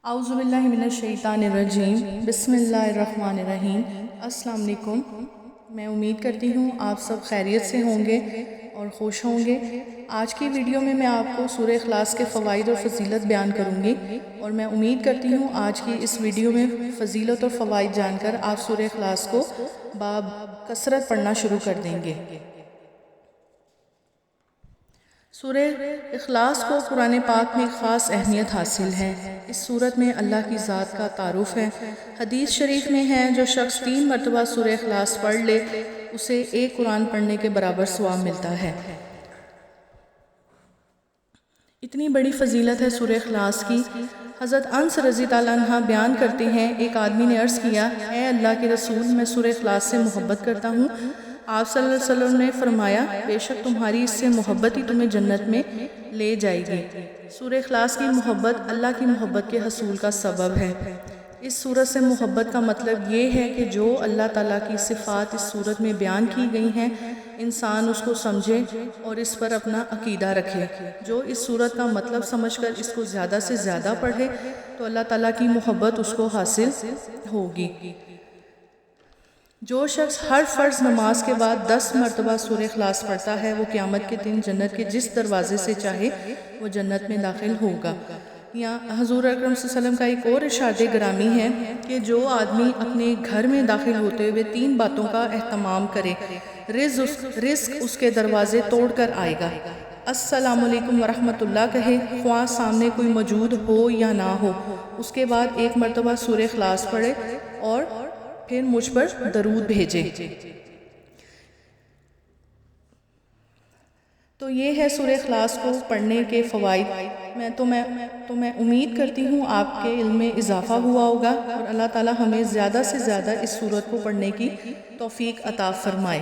اعوذ باللہ من الشیطان الرجیم بسم اللہ الرحمن الرحیم۔ السلام علیکم۔ میں امید کرتی ہوں آپ سب خیریت سے ہوں گے اور خوش ہوں گے۔ آج کی ویڈیو میں آپ کو سورہ اخلاص کے فوائد اور فضیلت بیان کروں گی، اور میں امید کرتی ہوں آج کی اس ویڈیو میں فضیلت اور فوائد جان کر آپ سورہ اخلاص کو کثرت پڑھنا شروع کر دیں گے۔ سورہ اخلاص کو قرآن پاک میں خاص اہمیت حاصل ہے۔ اس سورت میں اللہ کی ذات کا تعارف ہے۔ حدیث شریف میں ہے جو شخص 3 مرتبہ سورہ اخلاص پڑھ لے اسے ایک قرآن پڑھنے کے برابر ثواب ملتا ہے۔ اتنی بڑی فضیلت ہے سورہ اخلاص کی۔ حضرت انس رضی اللہ عنہ بیان کرتے ہیں، ایک آدمی نے عرض کیا، اے اللہ کے رسول، میں سورہ اخلاص سے محبت کرتا ہوں۔ آپ صلی اللہ علیہ وسلم نے فرمایا، بے شک تمہاری اس سے محبت ہی تمہیں جنت میں لے جائے گی۔ سورہ اخلاص کی محبت اللہ کی محبت کے حصول کا سبب ہے۔ اس سورت سے محبت کا مطلب یہ ہے کہ جو اللہ تعالیٰ کی صفات اس سورت میں بیان کی گئی ہیں، انسان اس کو سمجھے اور اس پر اپنا عقیدہ رکھے۔ جو اس سورت کا مطلب سمجھ کر اس کو زیادہ سے زیادہ پڑھے تو اللہ تعالیٰ کی محبت اس کو حاصل ہوگی۔ جو شخص ہر فرض نماز کے بعد 10 مرتبہ سورہ اخلاص پڑھتا ہے، وہ قیامت کے دن جنت کے جس دروازے سے چاہے وہ جنت میں داخل ہوگا۔ یہاں حضور اکرم صلی اللہ علیہ وسلم کا ایک اور ارشاد گرامی ہے کہ جو آدمی اپنے گھر میں داخل ہوتے ہوئے 3 باتوں کا اہتمام کرے، رزق اس کے دروازے توڑ کر آئے گا۔ السلام علیکم ورحمۃ اللہ کہے، خواہ سامنے کوئی موجود ہو یا نہ ہو۔ اس کے بعد 1 مرتبہ سورہ اخلاص پڑھے اور پھر مجھ پر درود بھیجے۔ تو یہ ہے سورہ اخلاص کو پڑھنے کے فوائد۔ میں امید کرتی ہوں آپ کے علم میں اضافہ ہوا ہوگا، اور اللہ تعالی ہمیں زیادہ سے زیادہ اس سورت کو پڑھنے کی توفیق عطا فرمائے۔